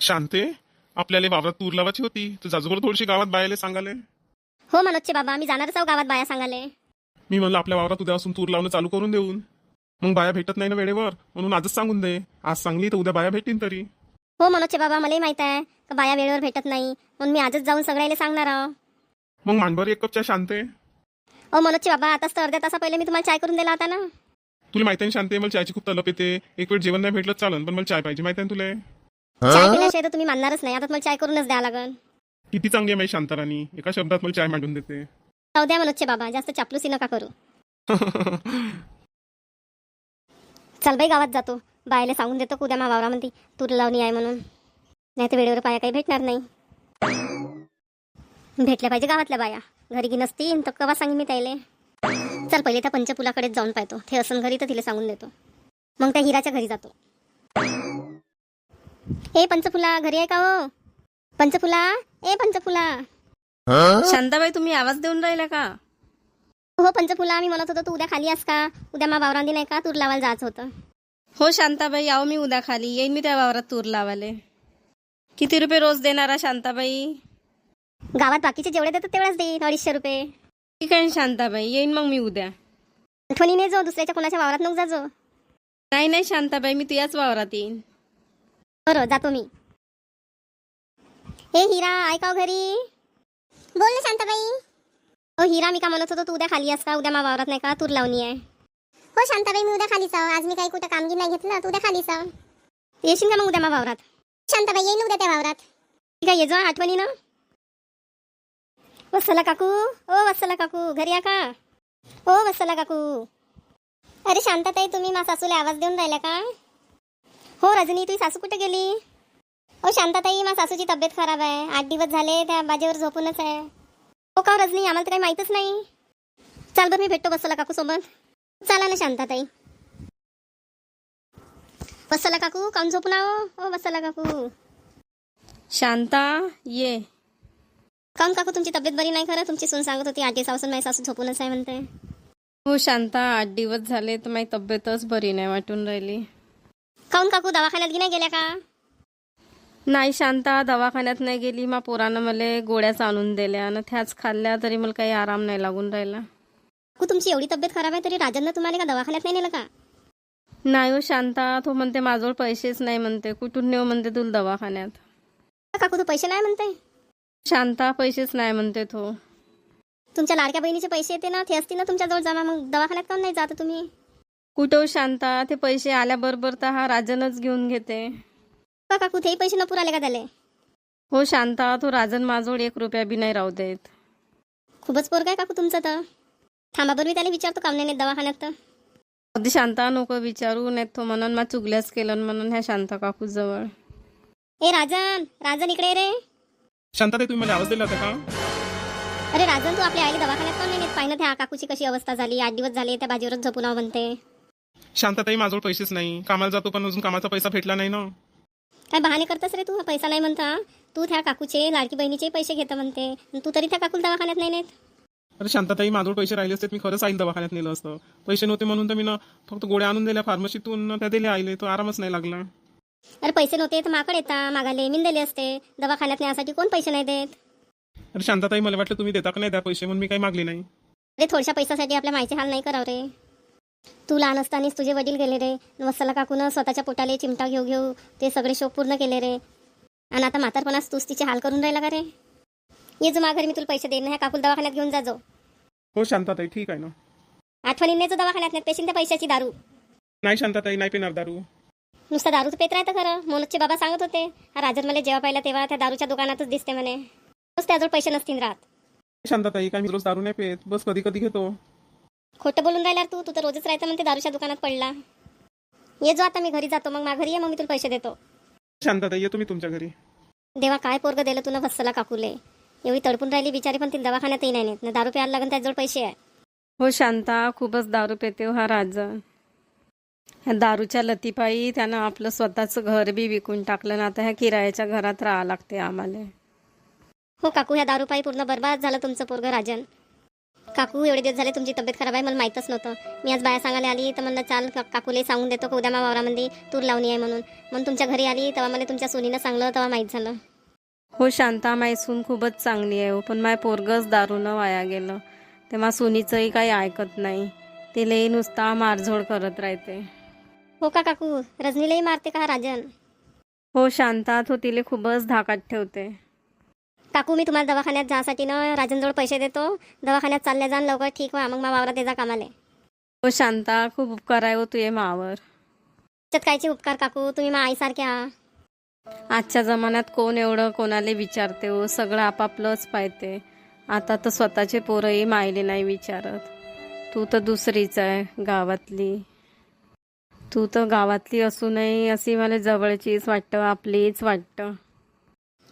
शांते, आपल्याला वावरात तूर लावायची होती, तर जाजूबर थोडीशी गावात बायाले सांगाले. हो मनोजचे बाबा, मी जाणारच आहो गावात बाया सांगाले. मी म्हणलं आपल्या वावरात उद्यापासून तूर लावणं चालू करून देऊन. मग बाया भेटत नाही ना वेळेवर, म्हणून आजच सांगून दे. आज सांगली तर उद्या बाया भेटतील तरी. हो मनोजचे बाबा, मलाही माहित आहे का बाया वेळेवर भेटत नाही, म्हणून मी आजच जाऊन सगळ्याला सांगणार आहो. मग मांडभर एक कप चहा शांते. हो मनोजचे बाबा, आताच तर अर्ध्या तासा पहिले मी तुम्हाला चाय करून दिला होता ना. तुला माहिती आहे ना शांते, मला चायची खूप तलप येते. एक वेळ जेवण नाही भेटलं चालन, पण मला चाय पाहिजे. माहिती आहे ना तुला. चाय पिल्याशिवाय तर तुम्ही मानणारच नाही. आता मला चाय करूनच द्यावं लागल. किती चांगली आहे माझी शांताराणी, एका शब्दात मला चाय मांडून देते. जाऊ द्या मनोजचे बाबा, जास्त चापलूसी नका करू. चल बाई, गावात जातो. बायला सांगून देतो की उद्या मा वावरामध्ये तूर लावणी आहे म्हणून. नाही तर वेळेवर बाया काही भेटणार नाही. भेटल्या पाहिजे गावातल्या बाया. घरी गी नसतील तर कवा सांगेन मी त्याले. चल पहिले त्या पंचफुलाकडेच जाऊन पाहतो. ते असन घरी तर तिला सांगून देतो. मग त्या हिराच्या घरी जातो. ए पंचफुला, घरी आहे का हो? पंचफुला, ए पंचफुला. शांताबाई, तुम्ही आवाज देऊन राहिला का? हो पंचफुला, मी म्हणत होतो तू उद्या खाली आहेस का? उद्या मा वावरांदी नाही का तूर लावायला जायचं होतं. हो शांताबाई, आहो मी उद्या खाली येईन. मी त्या वावरात तूर लावाले. किती रुपये रोज देणारा शांताबाई? गावात बाकीचे जेवढे देतात तेवढेच देईन, 250 रुपये. ठीक आहे शांताबाई, येईन मग मी उद्या. आठवणीने जो, दुसऱ्याच्या कोणाच्या वावरात नको जाजो. नाही नाही शांताबाई, मी तुझ्याच वावरात येईन. बरं, जातो मी. हे हिरा, ऐका हो घरी. बोल ना शांताबाई. हो हिरा, मी का म्हणत होतो तू उद्या खाली आहेस का? उद्या मा वावरात नाही का तूर लावणी आहे. हो शांताबाई, मी उद्या खालीच आहो. आज मी काही कुठं कामगी नाही घेतलं, तू उद्या खालीच आहो. येशील का मग उद्या मा वावरात? शांताबाई, येईन उद्या त्या वावरात. ठीक आहे, ये जो आठवणीनं. वत्सला काकू, ओ वत्सला काकू, घरी या का? ओ वत्सला काकू. अरे शांताताई, तुम्ही मा सासूला आवाज देऊन राहिल्या का? हो रजनी, तुझी सासू कुठे गेली? हो शांताताई, मा सासूची तब्येत खराब आहे. 8 दिवस झाले त्या बाजेवर झोपूनच आहे. हो का रजनी, आम्हाला तर काही माहीतच नाही. चाल बरं, मी भेटतो वत्सला काकू सोबत. चला ना शांताताई. वत्सला काकू, काऊन झोपून आहो? ओ वत्सला काकू. शांता, ये. काऊन काकू, तुमची तब्येत बरी नाही खरं? तुमची सून सांगत होती 8 दिवसापासून माझी सासू झोपूनच आहे म्हणते. हो शांता, 8 दिवस झाले तर माझी तब्येतच बरी नाही वाटून राहिली. काऊन काकू, दवाखान्यात गी नाही गेल्या का? नाही शांता, दवाखान्यात नाही गेली. मा पोरानं मला गोळ्याच आणून दिल्या आणि त्याच खाल्ल्या, तरी मला काही आराम नाही लागून राहिला. काकू, तुमची एवढी तब्येत खराब आहे तरी राजननं तुम्हाला का दवाखान्यात नाही नेलं का? नाही हो शांता, तो म्हणते माझ्याजवळ पैसेच नाही म्हणते. कुठून नेऊ म्हणते तुला दवाखान्यात? काकू, तू पैसे नाही म्हणते? शांता, पैसेच नाही म्हणते तो. तुमच्या लाडक्या बहिणीचे पैसे येते ना, ते असतील ना तुमच्याजवळ जमा, मग दवाखान्यात काऊन नाही जात तुम्ही? कुठं हो शांता, ते पैसे आल्याबरोबर तर हा राजनच घेऊन घेते. का काकू, तेही पैसे न पुराले का त्याले? हो शांता, तो राजन माझ्याजवळ 1 रुपया बी नाही राहू देत. खूपच पोरग आहे काकू तुमचं तर. थांबा बरं, मी त्याला विचारतो काम नाही दवाखान्यात तर. अगदी शांता, नको विचारू, नाही तो म्हणून मा चुगल्याच केलं म्हणून ह्या शांता काकू जवळ. ए राजन, राजन इकडे ये रे. शांताताई, तुम्ही मला आवाज दिला होता का? अरे राजन, तू आपल्या आईला दवाखान्यात काऊन नाही नेत? पाहिलं त्या काकूची कशी अवस्था झाली. 8 दिवस झाले त्या बाजीवरच झोपून आहो म्हणते. शांताताई, माझ्याजवळ पैसेच नाही. कामाला जातो पण अजून कामाचा पैसा भेटला नाही ना. काय बहाणे करतस रे तू? पैसा नाही म्हणता तू. त्या काकूचे लाडकी बहिणीचे पैसे घेता म्हणते, तू तरी त्या काकूला दवाखान्यात नाही नेत. अरे शांताताई, माझ्याजवळ पैसे राहिले असते मी खरंच आईल दवाखान्यात नेलं असतं. पैसे नव्हते म्हणून तर मी ना फक्त गोळ्या आणून दिल्या फार्मसीतून, त्या दिल्या आईले, तो आरामच नाही लागला. अरे पैसे नव्हते तर माकडे येता मागाले, मी दिले असते. दवाखान्यात नेण्यासाठी कोण पैसे नाही देत? अरे शांताताई, मला वाटलं तुम्ही देता का नाही द्या पैसे, म्हणून मी काही मागले नाही. अरे थोड्याशा पैशासाठी आपल्या मायचे हाल नाही करावं रे. तू लहान असतानाच तुझे वडील गेले रे. वत्सला काकून स्वतःच्या पोटाले चिमटा घेऊ घेऊ ते सगळे शोक पूर्ण केले रे. आणि आता म्हातारपणास तूच तिचे हाल करून राहिला का रे? ये जो माघारी, मी तुला पैसे देईन. ह्या काकूला दवाखान्यात घेऊन जाजो. हो शांताताई, ठीक आहे ना. आठवणीने जो दवाखान्यात नेत पेशील त्या पैशाची दारू. नाही शांताताई, नाही पिणार दारू. नुसतं दारूच पेत राहतं खरं. मनोजचे बाबा सांगत होते, हा राजन मला जेव्हा पाहिला तेव्हा त्या दारूच्या दुकानातच दिसते म्हणे. बस त्याजवळ पैसे नसतील राहत. शांताताई, काय मी रोज दारू नाही पेत, बस कधी कधी घेतो. खोटं बोलून राहिला तू. तू तर रोजच राहायचं म्हणते दारूच्या दुकानात पडला. ये जो आता, मी घरी जातो. मग घरी ये, मग मी तुला पैसे देतो. शांताताई, येतो मी तुमच्या घरी. देवा, काय पोरग दिलं तुला वत्सला काकूले. एवढी तडपून राहिली बिचारी, पण तिला दवाखान्यातही नाही नेत ना. दारू प्यायला लागून त्याजवळ पैसे आहे. हो शांता, खूपच दारू पेते हा राजन. ह्या दारूच्या लतीपायी त्यानं आपलं स्वतःचं घर बी विकून टाकलं ना. आता ह्या किरायाच्या घरात राहावं लागते आम्हाला. हो काकू, ह्या दारूपायी पूर्ण बर्बाद झालं तुमचं पोरग राजन. काकू एवढे दिवस झाले तुमची तब्येत खराब आहे मला माहीतच नव्हतं. मी आज बाया सांगायला आली तर म्हणलं चाल काकूले सांगून देतो की उद्या मा वावरामध्ये तूर लावणी आहे म्हणून तुमच्या घरी आली तेव्हा मला तुमच्या सुनीनं सांगलं तेव्हा माहीत झालं. हो शांता, माय सून खूपच चांगली आहे हो, पण माय पोरगंच दारूनं वाया गेलं. तेव्हा सुनीचंही काही ऐकत नाही, तिलाही नुसता मारझोड करत राहते. हो का काकू, रजनीलाही मारते का हा राजन? हो शांता, तो तिला खूपच धाकात ठेवते. काकू मी तुम्हाला दवाखान्यात जासाठी ना राजनजवळ पैसे देतो, दवाखान्यात चालल्या जाण लवकर ठीक व्हा, मग मा वावरात येजा कामाले. हो शांता, खूप उपकार आहे हो तुझे मावर. त्याच्यात कायचे उपकार काकू, तुम्ही मा आईसारखे आहा. आजच्या जमान्यात कोण एवढं कोणाला विचारते हो, सगळं आपापलंच पाहते. आता तर स्वतःचे पोरंही मायले नाही विचारत. तू तर दुसरीच आहे गावातली. तू तर गावातली असूनही अशी मला जवळचीच वाटतं, आपलीच वाटतं.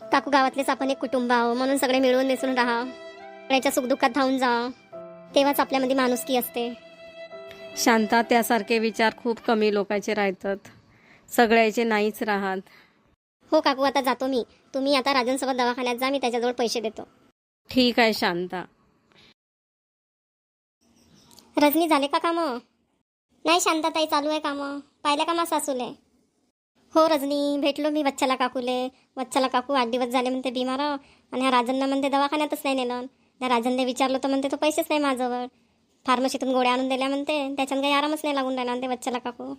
काकू गावातलेच आपण एक कुटुंब आहो, म्हणून सगळे मिळून मिसळून राहा, सगळ्याच्या सुखदुःखात धावून जा, तेव्हाच आपल्यामध्ये माणुसकी असते. शांता, त्यासारखे विचार खूप कमी लोकांचे राहतात, सगळ्याचे नाहीच राहत. हो काकू, आता जातो मी. तुम्ही आता राजनसोबत दवाखान्यात जा, मी त्याच्याजवळ पैसे देतो. ठीक आहे शांता. रजनी झाले का कामं? नाही शांताताई, चालू आहे कामं. पाहिल्या का मा सासूले? हो रजनी, भेटलो मी वच्छला काकूले. वच्छला काकू 8 दिवस झाले म्हणते बिमार, आणि ह्या राजनला म्हणते दवाखान्यातच नाही नेलं. त्या राजनने विचारलं तर म्हणते तो पैसेच नाही माझ्याजवळ. फार्मसीतून गोळ्या आणून दिल्या म्हणते, त्याच्यानं काही आरामच नाही लागून राहिला म्हणते वच्छला काकू.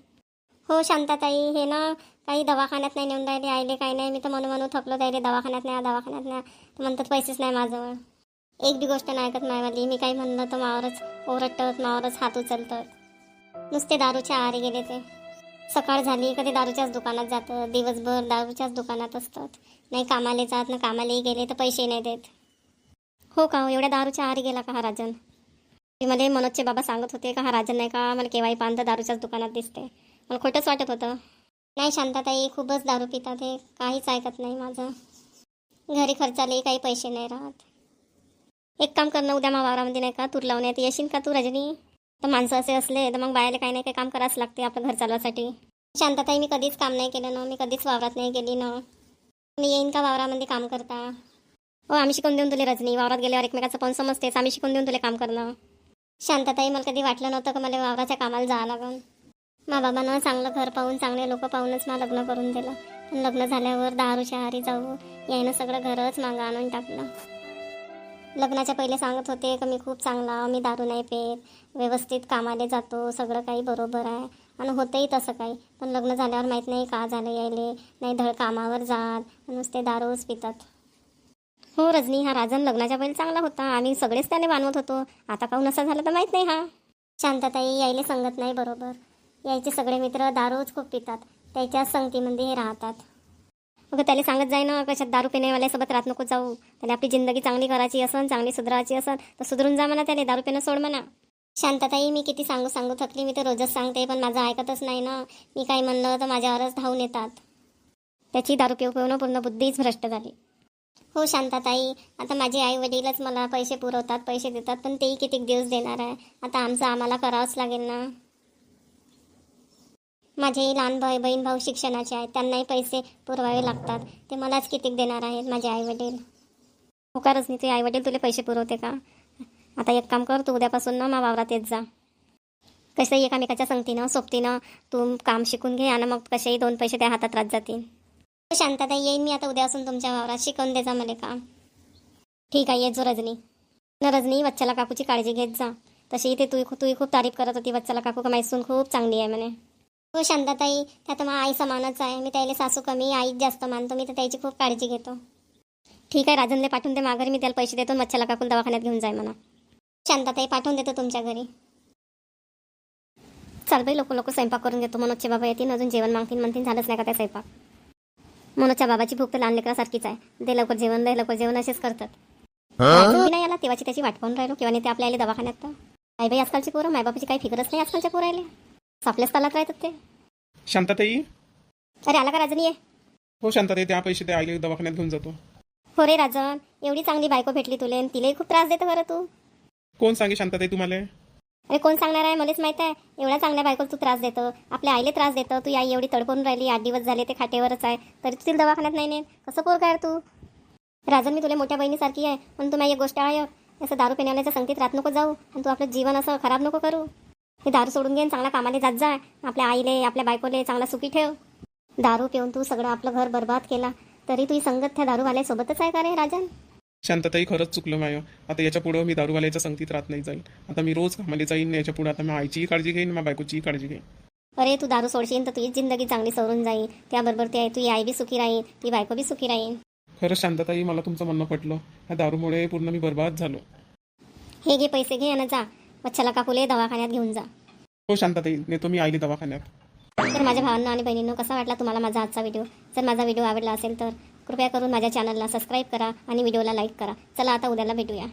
हो शांताताई, हे ना काही दवाखान्यात नाही नेऊन राहिले, आईले काही नाही. मी तर म्हणून थकलो त्याईले, दवाखान्यात नाही दवाखान्यात नाही, तर म्हणतात पैसेच नाही माझ्याजवळ. एक बी गोष्ट नाही ऐकत मायवाली. मी काही म्हणलं तर मावरच ओरडतात, मावरच हात उचलतात. नुसते दारूच्या आहारी गेले ते. सकाळ झाली कधी दारूच्याच दुकानात जातं, दिवसभर दारूच्याच दुकानात असतात. नाही कामाले जात, ना कामालाही गेले तर पैसे नाही देत. हो का, एवढ्या दारूच्या आहारी गेला का हा राजन? मला मनोजचे बाबा सांगत होते का हा राजन नाही का मला केव्हाही पाहत दारूच्याच दुकानात दिसते. मला खोटंच वाटत होतं. नाही शांताताई, खूपच दारू पितात हे, काहीच ऐकत नाही माझं. घरी खर्चालाही काही पैसे नाही राहत. एक काम करणं, उद्या मा वावरामध्ये नाही का तूर लावण्यात येशील का तू रजनी? तर माणसं असे असले तर मग बायाला काही नाही काही काम करावंच लागते आपलं घर चालवासाठी. शांताताई, मी कधीच काम नाही केलं ना, मी कधीच वावरात नाही गेली ना. मी येईन का वावरामध्ये काम करता? हो, आम्ही शिकून देऊन तुले रजनी, वावरात गेल्यावर एकमेकाचं पण समजतेच, आम्ही शिकून देऊन तुला काम करणं. शांताताई, मला कधी वाटलं नव्हतं का मला वावराच्या कामाला जावं लागेल. मा बाबांना चांगलं घर पाहून, चांगले लोक पाहूनच मला लग्न करून दिलं. पण लग्न झाल्यावर दारूच्या आहारी जाऊ यायनं सगळं घरच मागं आणून टाकलं. लग्नाच्या पहिले सांगत होते की मी खूप चांगला, मी दारू नाही पेत, व्यवस्थित कामाला जातो, सगळं काही बरोबर आहे, आणि होतंही तसं काही. पण लग्न झाल्यावर माहीत नाही का झालं यायले, नाही धड कामावर जात, नुसते दारूच पितात. हो रजनी, हा राजन लग्नाच्या पहिले चांगला होता, आम्ही सगळेच त्याने मानवत होतो. आता काहून असं झालं तर माहीत नाही. हा शांताताई, यायले संगत नाही बरोबर. यायचे सगळे मित्र दारूच खूप पितात, त्याच्याच संगतीमध्ये हे राहतात. मग त्याला सांगत जाय ना, कशात दारू पिण्यावाल्यासोबत राहत नको जाऊ. त्याला आपली जिंदगी चांगली करायची असन, चांगली सुधारायची असन तर सुधरून जा म्हणा, त्याला दारू पिणं सोड म्हणा. शांताताई, मी किती सांगू थकली, मी तर रोजच सांगते, पण माझं ऐकतच नाही ना. मी काही म्हणलं तर माझ्यावरच धावून येतात. त्याची दारू पिऊन पूर्ण बुद्धीच भ्रष्ट झाली. हो शांताताई, आता माझे आई वडीलच मला पैसे पुरवतात, पैसे देतात, पण तेही कितीक दिवस देणार आहे. आता आमचं आम्हाला करावंच लागेल ना. माझे लहान बहीण भाऊ शिक्षणाचे आहेत, त्यांनाही पैसे पुरवावे लागतात, ते मलाच कितीक देणार आहेत माझे आई वडील. हो का रजनी, तुझे आई वडील तुला पैसे पुरवते का? आता एक काम कर, तू उद्यापासून ना मा वावरात येत जा. कसंही एकामेकाच्या संगतीनं सोबतीनं तू काम शिकून घे, आणि मग कसेही 2 पैसे त्या हातात राहत जातील. शांताताई, येईन मी आता उद्यापासून तुमच्या वावरात, शिकवून दे जा मला काम. ठीक आहे, येत जो रजनी. रजनी, वच्छला काकूची काळजी घेत जा. तशी ते तू खूप तारीफ करत होती वच्छला काकू, का मैसून खूप चांगली आहे म्हणे. हो शांताताई, त्यात मग आई समानच आहे. मी त्याला सासू कमी, आईच जास्त मानतो. मी तर त्याची खूप काळजी घेतो. ठीक आहे, राजनले पाठवून दे माघारी, मी त्याला पैसे देतो, वच्छला काकून दवाखान्यात घेऊन जाय म्हणा. शांताताई, पाठवून देतो तुमच्या घरी. चाल बाई, लोक स्वयंपाक करून घेतो. मनोजचे बाबा येतील, अजून जेवण मागतील, म्हणतील झालंच नाही का त्या स्वयंपाक. मनोजच्या बाबाची भूक तर लहान लेकरासारखीच आहे, दे लवकर जेवण असेच करतात. नाही आला तेव्हाची त्याची वाट पाहून राहिलो, किंवा ते आपल्या आले दवाखान्यात. तर आई बाई, आजकालची पोरं मायबापाची काही फिकरच नाही आजकालच्या पोरायले, आपल्याच तालात राहतात ते. शांताताई, अरे आला का राजनी? आहे हो शांताताई, त्या पैसे ते आईले दवाखान्यात घेऊन जातो. हो रे राजन, एवढी चांगली बायको भेटली तुले, आणि तिलाही खूप त्रास देतो बरं तू. कोण सांगे शांताताई तुम्हाला? अरे कोण सांगणार आहे, मलाच माहित आहे. एवढ्या चांगल्या बायकोला तू त्रास देतो, आपल्या आईले त्रास देतो. तू आई एवढी तडपडून राहिली, 8 दिवस झाले ते खाटेवरच आहे, तरी तू तिला दवाखान्यात नाही नेत. कसं पोर काय तू? राजन, मी तुला मोठ्या बहिणीसारखी आहे, पण तू माझी एक गोष्ट आहे, असं दारू पिण्याच्या संगतीत राहत नको जाऊ आणि तू आपलं जीवन असं खराब नको करू. हे दारू सोडून घे आणि चांगला कामाला जात जा. आपल्या आईले आपल्या बायकोले चांगला सुखी ठेव. दारू पिऊन तू सगळं आपलं घर बर्बाद केला तरी तुझी संगत त्या दारूवाल्यासोबतच आहे का रे राजन? शांतताई खरंच चुकलं माय. आता याच्या पुढं मी दारूवाल्याच्या संगतीत राहत नाही जाईल. आता मी रोज कामाला जाईन. याच्या पुढे आता मी आईचीही काळजी घेईन, माझ्या बायकोचीही काळजी घेईन. अरे तू दारू सोडशील तर तुझी जिंदगी चांगली सवरून जाईल. त्याबरोबर ते तुझी आई बी सुखी राहील, ती बायको बी सुखी राहील. खरंच शांतताई मला तुमचं म्हणणं पटलं. या दारूमुळे पूर्ण मी बर्बाद झालो. हे घे पैसे घे आणि जा वच्छला काकूले दवाखान्यात घेऊन जा. हो शांतताई, नेतो मी आईली दवाखान्यात. तर माझ्या भावांना आणि बहिणींनो कसा वाटला तुम्हाला माझा आजचा व्हिडिओ? जर माझा व्हिडिओ आवडला असेल तर कृपया करून माझ्या चॅनलला सबस्क्राईब करा आणि व्हिडिओला लाईक करा. चला आता उद्याला भेटूया.